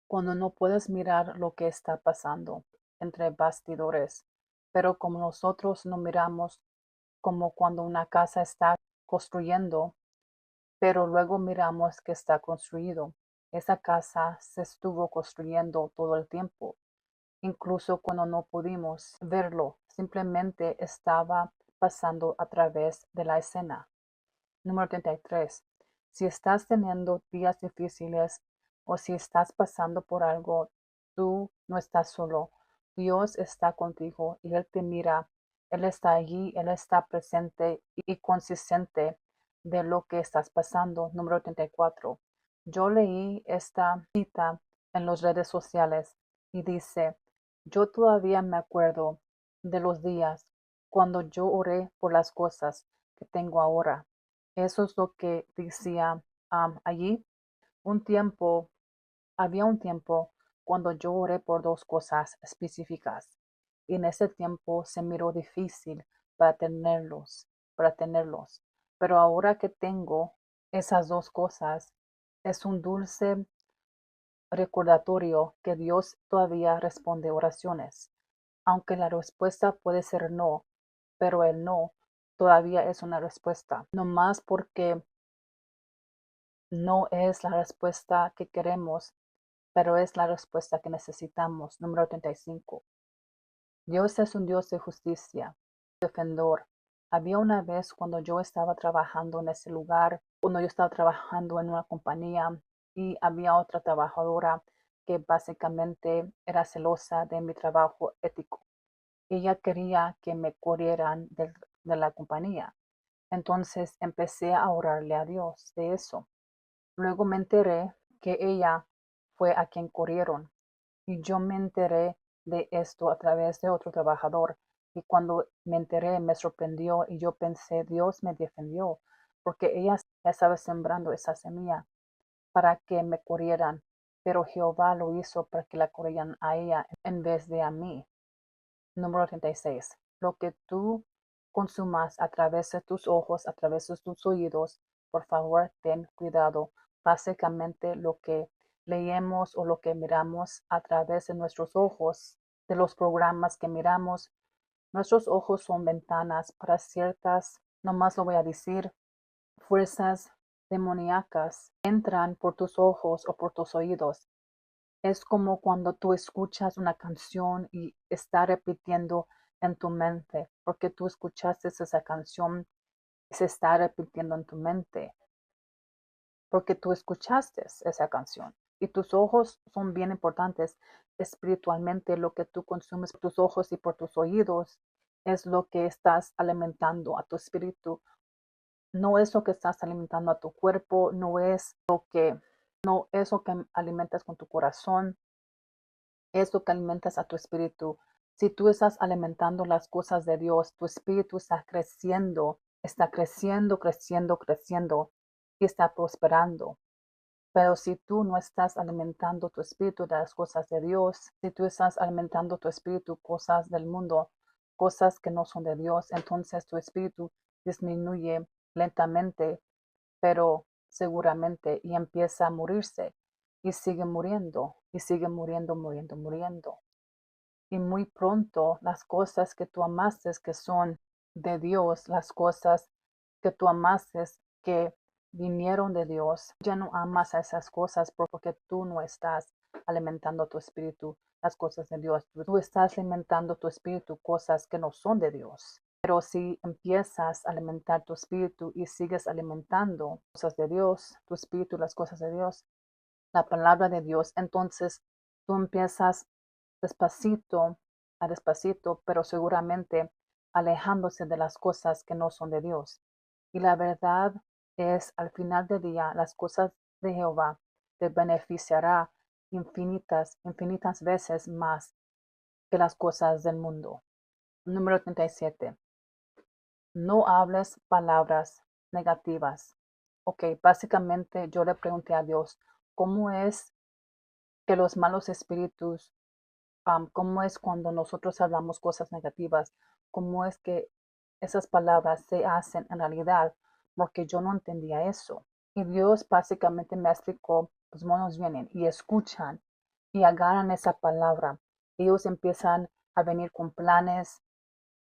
cuando no puedes mirar lo que está pasando entre bastidores, pero como nosotros no miramos como cuando una casa está construyendo, pero luego miramos que está construido. Esa casa se estuvo construyendo todo el tiempo, incluso cuando no pudimos verlo, simplemente estaba pasando a través de la escena. Número 33. Si estás teniendo días difíciles o si estás pasando por algo, tú no estás solo. Dios está contigo y Él te mira. Él está allí, Él está presente y consciente de lo que estás pasando. Número 34. Yo leí esta cita en las redes sociales y dice, yo todavía me acuerdo de los días cuando yo oré por las cosas que tengo ahora. Eso es lo que decía allí. Un tiempo, había un tiempo cuando yo oré por dos cosas específicas y en ese tiempo se miró difícil para tenerlos. Pero ahora que tengo esas dos cosas, es un dulce recordatorio que Dios todavía responde oraciones, aunque la respuesta puede ser no, pero el no todavía es una respuesta, no más porque no es la respuesta que queremos, pero es la respuesta que necesitamos. Número 35. Dios es un Dios de justicia, defensor. Había una vez cuando yo estaba trabajando en ese lugar, cuando yo estaba trabajando en una compañía y había otra trabajadora que básicamente era celosa de mi trabajo ético. Ella quería que me corrieran de la compañía. Entonces empecé a orarle a Dios de eso. Luego me enteré que ella fue a quien corrieron y yo me enteré de esto a través de otro trabajador. Y cuando me enteré me sorprendió y yo pensé, Dios me defendió, porque ella estaba sembrando esa semilla para que me corrieran, pero Jehová lo hizo para que la corrieran a ella en vez de a mí. Número 36. Lo que tú consumas a través de tus ojos, a través de tus oídos, por favor, ten cuidado. Básicamente lo que leemos o lo que miramos a través de nuestros ojos, de los programas que miramos, nuestros ojos son ventanas para ciertas, nomás lo voy a decir, fuerzas demoníacas entran por tus ojos o por tus oídos. Es como cuando tú escuchas una canción y está repitiendo en tu mente, porque tú escuchaste esa canción y se está repitiendo en tu mente, porque tú escuchaste esa canción. Y tus ojos son bien importantes espiritualmente. Lo que tú consumes por tus ojos y por tus oídos es lo que estás alimentando a tu espíritu. No es lo que estás alimentando a tu cuerpo, no es lo que alimentas con tu corazón, es lo que alimentas a tu espíritu. Si tú estás alimentando las cosas de Dios, tu espíritu está creciendo, creciendo, creciendo y está prosperando. Pero si tú no estás alimentando tu espíritu de las cosas de Dios, si tú estás alimentando tu espíritu cosas del mundo, cosas que no son de Dios, entonces tu espíritu disminuye lentamente, pero seguramente y empieza a morirse y sigue muriendo y sigue muriendo, muriendo, muriendo. Y muy pronto las cosas que tú amaste que son de Dios, las cosas que tú amaste que vinieron de Dios, ya no amas a esas cosas porque tú no estás alimentando tu espíritu las cosas de Dios. Tú estás alimentando tu espíritu cosas que no son de Dios. Pero si empiezas a alimentar tu espíritu y sigues alimentando cosas de Dios, tu espíritu, las cosas de Dios, la palabra de Dios, entonces tú empiezas despacito a despacito, pero seguramente alejándose de las cosas que no son de Dios. Y la verdad es, al final del día, las cosas de Jehová te beneficiará infinitas, infinitas veces más que las cosas del mundo. Número 37. No hables palabras negativas. Ok, básicamente yo le pregunté a Dios, ¿cómo es que los malos espíritus, cómo es cuando nosotros hablamos cosas negativas, cómo es que esas palabras se hacen en realidad? Porque yo no entendía eso. Y Dios básicamente me explicó, los monos vienen y escuchan y agarran esa palabra. Ellos empiezan a venir con planes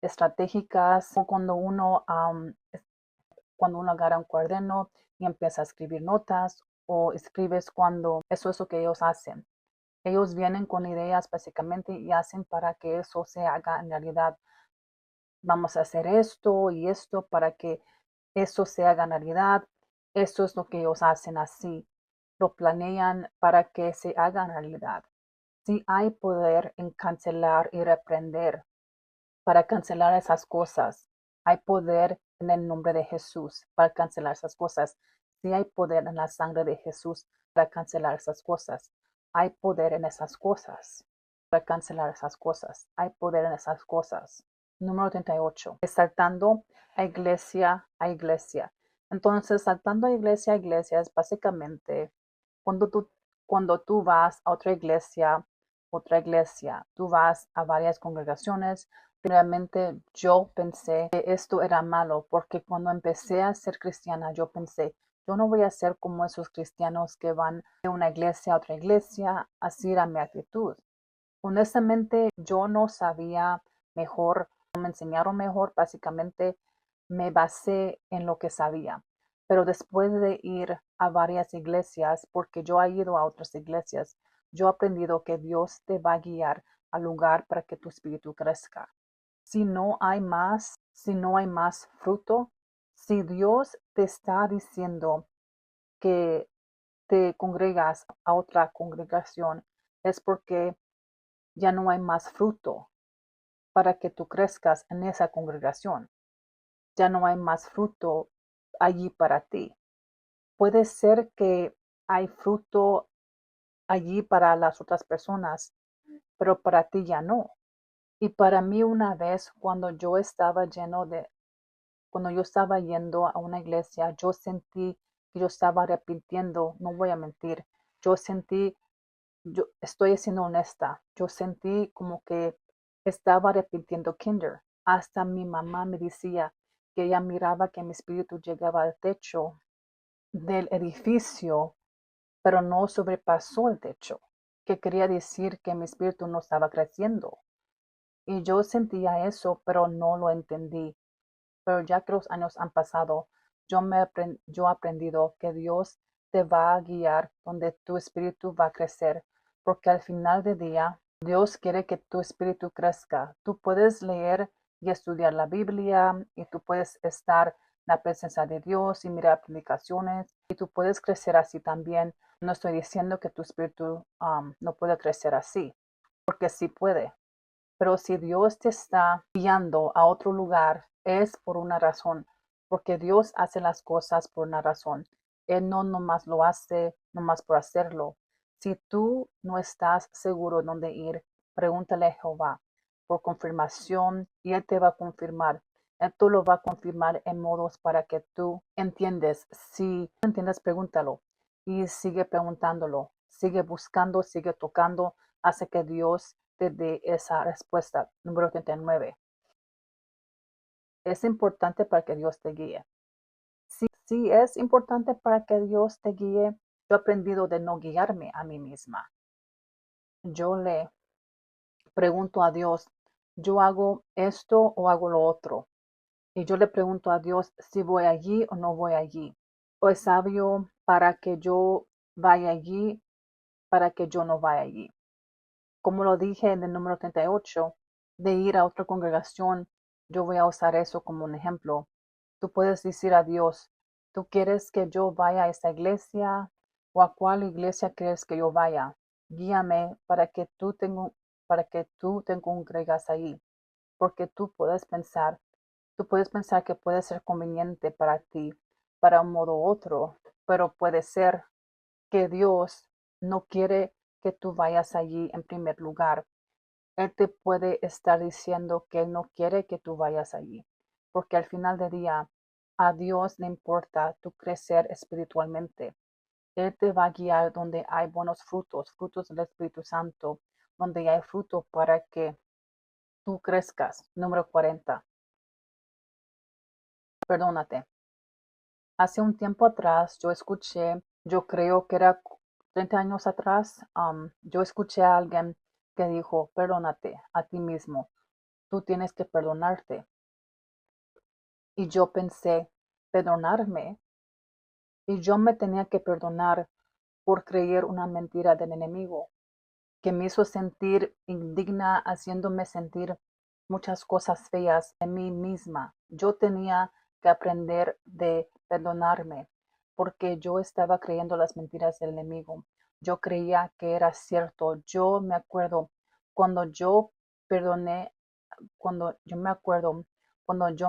estratégicas, o cuando uno agarra un cuaderno y empieza a escribir notas o escribes cuando eso es lo que ellos hacen. Ellos vienen con ideas básicamente y hacen para que eso se haga en realidad. Vamos a hacer esto y esto para que eso se haga en realidad. Eso es lo que ellos hacen así. Lo planean para que se haga en realidad. Sí hay poder en cancelar y reprender para cancelar esas cosas. Hay poder en el nombre de Jesús para cancelar esas cosas. Sí hay poder en la sangre de Jesús para cancelar esas cosas. Hay poder en esas cosas para cancelar esas cosas. Hay poder en esas cosas. Número 38. Saltando a iglesia a iglesia. Entonces, saltando a iglesia es básicamente cuando cuando tú vas a otra iglesia, tú vas a varias congregaciones. Realmente yo pensé que esto era malo porque cuando empecé a ser cristiana, yo pensé, yo no voy a ser como esos cristianos que van de una iglesia a otra iglesia, así era mi actitud. Honestamente, yo no sabía mejor, no me enseñaron mejor, básicamente me basé en lo que sabía. Pero después de ir a varias iglesias, porque yo he ido a otras iglesias, yo he aprendido que Dios te va a guiar al lugar para que tu espíritu crezca. Si no hay más fruto, si Dios te está diciendo que te congregas a otra congregación, es porque ya no hay más fruto para que tú crezcas en esa congregación. Ya no hay más fruto allí para ti. Puede ser que hay fruto allí para las otras personas, pero para ti ya no. Y para mí una vez cuando yo estaba yendo a una iglesia, yo sentí que yo estaba arrepintiendo, no voy a mentir, yo sentí, yo estoy siendo honesta, yo sentí como que estaba arrepintiendo kinder. Hasta mi mamá me decía que ella miraba que mi espíritu llegaba al techo del edificio, pero no sobrepasó el techo, que quería decir que mi espíritu no estaba creciendo. Y yo sentía eso, pero no lo entendí. Pero ya que los años han pasado, yo he aprendido que Dios te va a guiar donde tu espíritu va a crecer, porque al final del día, Dios quiere que tu espíritu crezca. Tú puedes leer y estudiar la Biblia y tú puedes estar en la presencia de Dios y mirar predicaciones y tú puedes crecer así también. No estoy diciendo que tu espíritu no puede crecer así, porque sí puede. Pero si Dios te está guiando a otro lugar, es por una razón, porque Dios hace las cosas por una razón. Él no nomás lo hace nomás por hacerlo. Si tú no estás seguro dónde ir, pregúntale a Jehová por confirmación y Él te va a confirmar. Él te lo va a confirmar en modos para que tú entiendes. Si no entiendes, pregúntalo y sigue preguntándolo. Sigue buscando, sigue tocando, hace que Dios te dé esa respuesta. Número 39. Es importante para que Dios te guíe. Sí, es importante para que Dios te guíe. Yo he aprendido de no guiarme a mí misma. Yo le pregunto a Dios, ¿yo hago esto o hago lo otro? Y yo le pregunto a Dios si voy allí o no voy allí. O es sabio para que yo vaya allí, para que yo no vaya allí. Como lo dije en el número 38, de ir a otra congregación, yo voy a usar eso como un ejemplo. Tú puedes decir a Dios, ¿tú quieres que yo vaya a esta iglesia o a cuál iglesia quieres que yo vaya? Guíame para que tú te congregas ahí, porque tú puedes pensar que puede ser conveniente para ti, para un modo u otro, pero puede ser que Dios no quiere que tú vayas allí en primer lugar. Él te puede estar diciendo que Él no quiere que tú vayas allí, porque al final del día a Dios le importa tu crecer espiritualmente. Él te va a guiar donde hay buenos frutos, frutos del Espíritu Santo, donde hay fruto para que tú crezcas. Número 40. Perdónate. Hace un tiempo atrás yo creo que era 30 años atrás, yo escuché a alguien que dijo, perdónate a ti mismo, tú tienes que perdonarte. Y yo pensé, perdonarme. Y yo me tenía que perdonar por creer una mentira del enemigo, que me hizo sentir indigna, haciéndome sentir muchas cosas feas de mí misma. Yo tenía que aprender de perdonarme porque yo estaba creyendo las mentiras del enemigo. Yo creía que era cierto. Yo me acuerdo cuando yo perdoné, cuando yo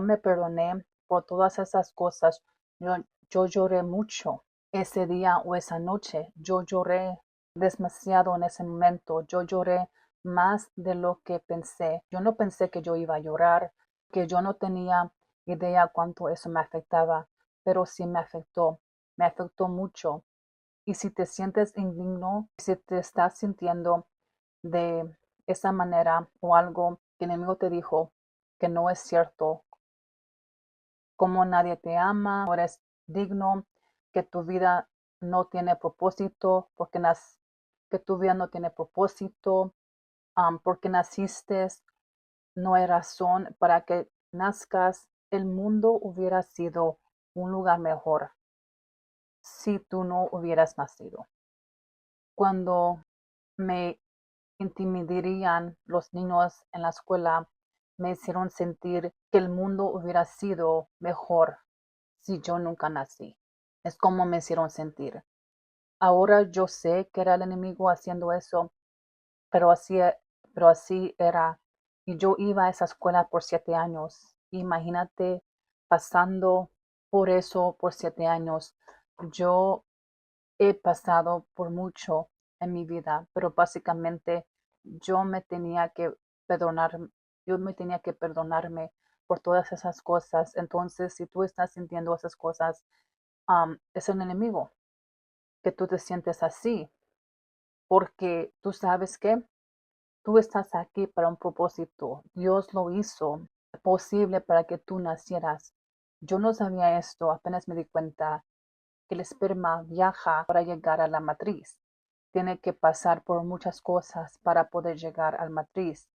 me perdoné por todas esas cosas, yo, yo lloré mucho ese día o esa noche. Yo lloré demasiado en ese momento. Yo lloré más de lo que pensé. Yo no pensé que yo iba a llorar, que yo no tenía idea cuánto eso me afectaba, pero sí me afectó mucho. Y si te sientes indigno, si te estás sintiendo de esa manera o algo que el enemigo te dijo que no es cierto, como nadie te ama, no eres digno, que tu vida no tiene propósito, que tu vida no tiene propósito, porque naciste, no hay razón para que nazcas. El mundo hubiera sido un lugar mejor si tú no hubieras nacido. Cuando me intimidarían los niños en la escuela, me hicieron sentir que el mundo hubiera sido mejor si yo nunca nací. Es como me hicieron sentir. Ahora yo sé que era el enemigo haciendo eso, pero así era. Y yo iba a esa escuela por 7 años. Imagínate pasando por eso por 7 años. Yo he pasado por mucho en mi vida, pero básicamente yo me tenía que perdonar, yo me tenía que perdonarme por todas esas cosas. Entonces, si tú estás sintiendo esas cosas, es un enemigo que tú te sientes así, porque tú sabes que tú estás aquí para un propósito. Dios lo hizo posible para que tú nacieras. Yo no sabía esto, apenas me di cuenta que el esperma viaja para llegar a la matriz. Tiene que pasar por muchas cosas para poder llegar a la matriz.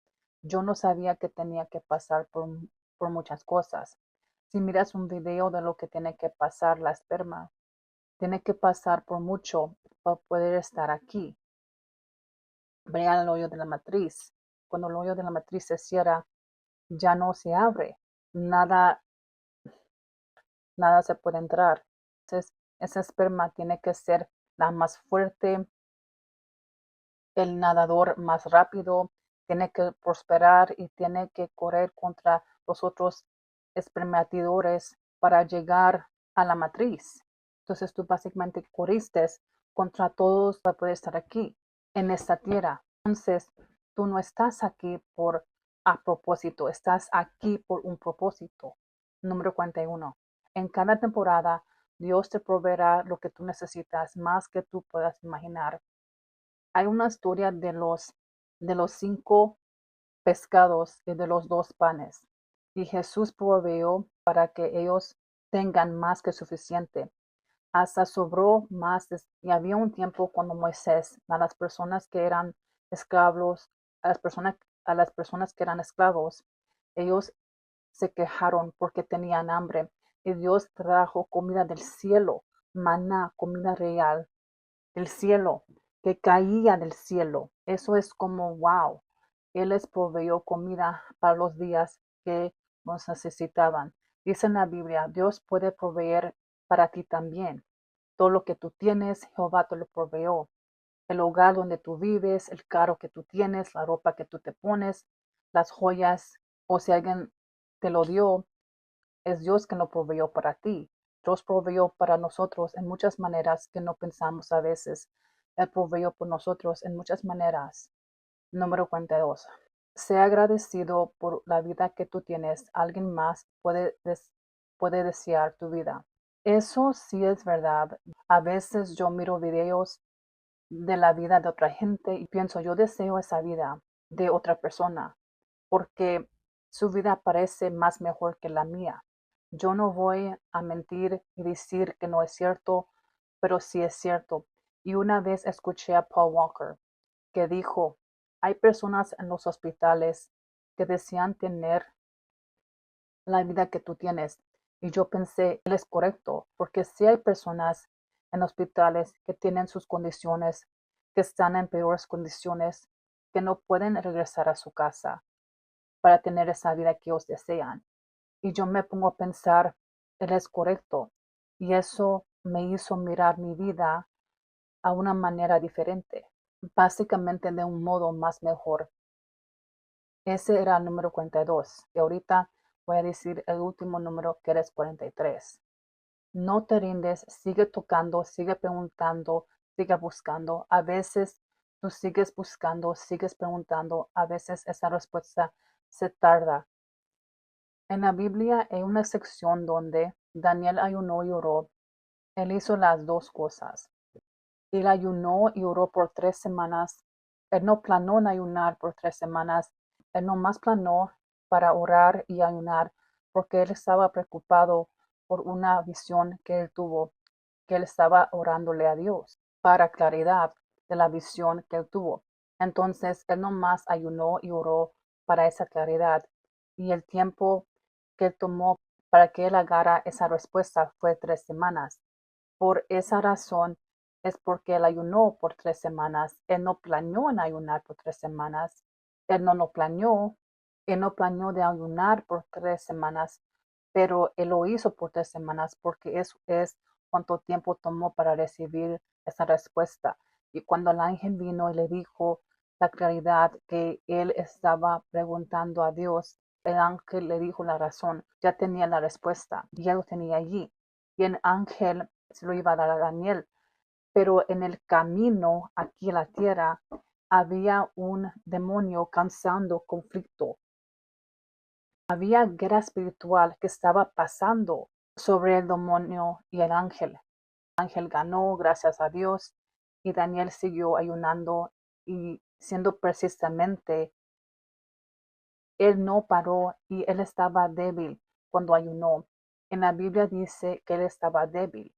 Yo no sabía que tenía que pasar por muchas cosas. Si miras un video de lo que tiene que pasar la esperma, tiene que pasar por mucho para poder estar aquí. Vean el hoyo de la matriz. Cuando el hoyo de la matriz se cierra, ya no se abre. Nada, nada se puede entrar. Entonces, esa esperma tiene que ser la más fuerte, el nadador más rápido, tiene que prosperar y tiene que correr contra los otros espermatidores para llegar a la matriz. Entonces tú básicamente corriste contra todos para poder estar aquí, en esta tierra. Entonces tú no estás aquí por a propósito, estás aquí por un propósito. Número 41. En cada temporada, Dios te proveerá lo que tú necesitas más que tú puedas imaginar. Hay una historia de los 5 pescados y de los 2 panes. Y Jesús proveyó para que ellos tengan más que suficiente. Hasta sobró más. Y había un tiempo cuando Moisés, a las personas que eran esclavos, a las personas que eran esclavos, ellos se quejaron porque tenían hambre. Y Dios trajo comida del cielo, maná, comida real del cielo, que caía del cielo. Eso es como wow. Él les proveyó comida para los días que nos necesitaban. Dice en la Biblia, Dios puede proveer para ti también. Todo lo que tú tienes, Jehová te lo proveyó. El hogar donde tú vives, el carro que tú tienes, la ropa que tú te pones, las joyas, o si alguien te lo dio, es Dios que lo proveyó para ti. Dios proveyó para nosotros en muchas maneras que no pensamos a veces. Él proveyó por nosotros en muchas maneras. Número 42. Sea agradecido por la vida que tú tienes. Alguien más puede desear tu vida. Eso sí es verdad. A veces yo miro videos de la vida de otra gente y pienso, yo deseo esa vida de otra persona porque su vida parece más mejor que la mía. Yo no voy a mentir y decir que no es cierto, pero sí es cierto. Y una vez escuché a Paul Walker que dijo, hay personas en los hospitales que desean tener la vida que tú tienes. Y yo pensé, él es correcto, porque sí hay personas en hospitales que tienen sus condiciones, que están en peores condiciones, que no pueden regresar a su casa para tener esa vida que ellos desean. Y yo me pongo a pensar, él es correcto. Y eso me hizo mirar mi vida a una manera diferente, básicamente de un modo más mejor. Ese era el número 42. Y ahorita voy a decir el último número que eres 43. No te rindes, sigue tocando, sigue preguntando, sigue buscando. A veces tú sigues buscando, sigues preguntando. A veces esa respuesta se tarda. En la Biblia hay una sección donde Daniel ayunó y oró. Él hizo las dos cosas. Él ayunó y oró por 3 semanas. Él no planeó en ayunar por 3 semanas. Él nomás planeó para orar y ayunar porque él estaba preocupado por una visión que él tuvo, que él estaba orándole a Dios para claridad de la visión que él tuvo. Entonces, él nomás ayunó y oró para esa claridad. Y el tiempo que él tomó para que él agarre esa respuesta fue 3 semanas. Por esa razón es porque él ayunó por 3 semanas. Él no planeó en ayunar por 3 semanas. Él no lo planeó. Él no planeó de ayunar por 3 semanas, pero él lo hizo por 3 semanas porque eso es cuánto tiempo tomó para recibir esa respuesta. Y cuando el ángel vino y le dijo, la claridad que él estaba preguntando a Dios. El ángel le dijo la razón, ya tenía la respuesta, ya lo tenía allí. Y el ángel se lo iba a dar a Daniel. Pero en el camino aquí a la tierra había un demonio causando conflicto. Había guerra espiritual que estaba pasando sobre el demonio y el ángel. El ángel ganó, gracias a Dios, y Daniel siguió ayunando y siendo persistente. Él no paró y él estaba débil cuando ayunó. En la Biblia dice que él estaba débil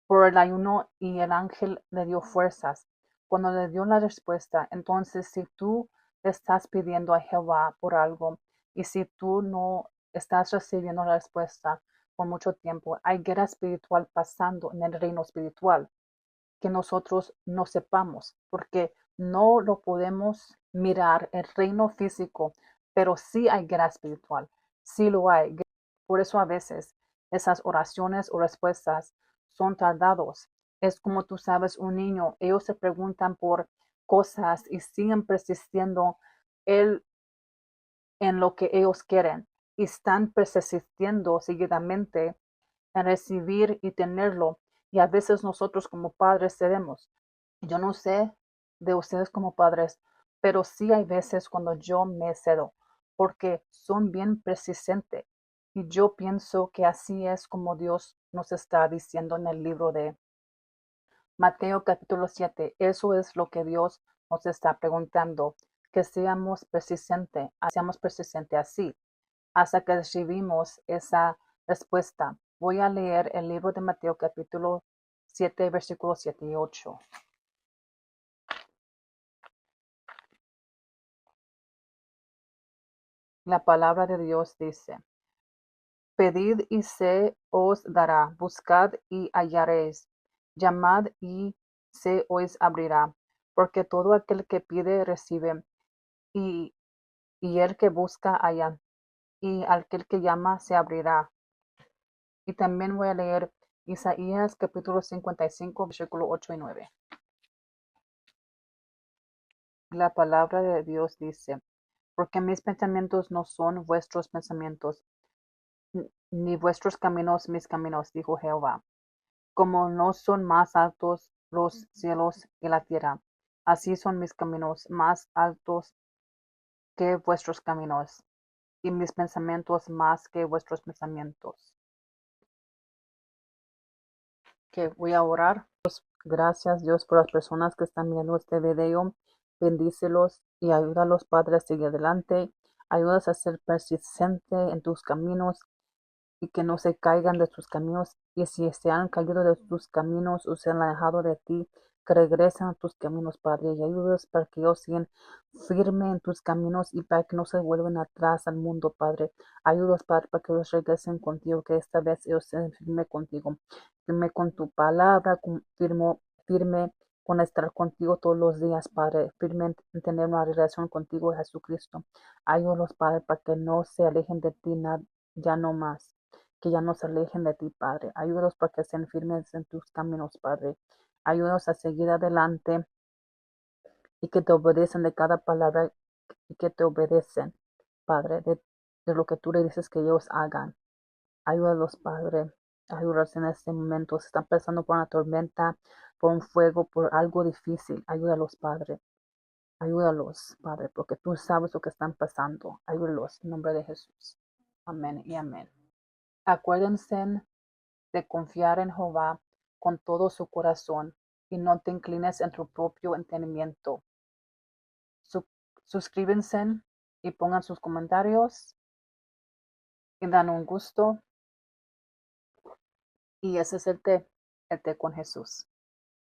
por el ayuno y el ángel le dio fuerzas. Cuando le dio la respuesta, entonces si tú le estás pidiendo a Jehová por algo y si tú no estás recibiendo la respuesta por mucho tiempo, hay guerra espiritual pasando en el reino espiritual que nosotros no sepamos, porque no lo podemos mirar el reino físico, pero sí hay guerra espiritual, sí lo hay. Por eso a veces esas oraciones o respuestas son tardados. Es como tú sabes, un niño, ellos se preguntan por cosas y siguen persistiendo en lo que ellos quieren y están persistiendo seguidamente en recibir y tenerlo. Y a veces nosotros como padres cedemos. Yo no sé de ustedes como padres, pero sí hay veces cuando yo me cedo, porque son bien persistentes. Y yo pienso que así es como Dios nos está diciendo en el libro de Mateo capítulo 7. Eso es lo que Dios nos está preguntando, que seamos persistentes así, hasta que recibimos esa respuesta. Voy a leer el libro de Mateo capítulo 7, versículos 7 y 8. La palabra de Dios dice, pedid y se os dará, buscad y hallaréis, llamad y se os abrirá, porque todo aquel que pide recibe, y, y el que busca halla, y al aquel que llama se abrirá. Y también voy a leer Isaías capítulo 55, versículo 8 y 9. La palabra de Dios dice, porque mis pensamientos no son vuestros pensamientos, ni vuestros caminos mis caminos, dijo Jehová. Como no son más altos los cielos que la tierra, así son mis caminos más altos que vuestros caminos, y mis pensamientos más que vuestros pensamientos. Que voy a orar. Gracias Dios por las personas que están viendo este video. Bendícelos y ayúdalos, Padre, a seguir adelante. Ayúdalos a ser persistente en tus caminos y que no se caigan de tus caminos. Y si se han caído de tus caminos o se han alejado de ti, que regresen a tus caminos, Padre. Y ayúdalos para que ellos sigan firmes en tus caminos y para que no se vuelvan atrás al mundo, Padre. Ayúdalos, Padre, para que ellos regresen contigo, que esta vez ellos sean firmes contigo. Firme con tu palabra, firme con estar contigo todos los días, Padre. Firme en tener una relación contigo, Jesucristo. Ayúdalos, Padre, para que no se alejen de ti ya no más. Que ya no se alejen de ti, Padre. Ayúdalos para que estén firmes en tus caminos, Padre. Ayúdalos a seguir adelante y que te obedecen de cada palabra y que te obedecen, Padre, de lo que tú le dices que ellos hagan. Ayúdalos, Padre. Ayúdalos en este momento. Si están pasando por una tormenta, por un fuego, por algo difícil. Ayúdalos, Padre. Ayúdalos, Padre, porque tú sabes lo que están pasando. Ayúdalos en nombre de Jesús. Amén y amén. Acuérdense de confiar en Jehová con todo su corazón y no te inclines en tu propio entendimiento. Suscríbanse y pongan sus comentarios y dan un gusto. Y ese es el té con Jesús.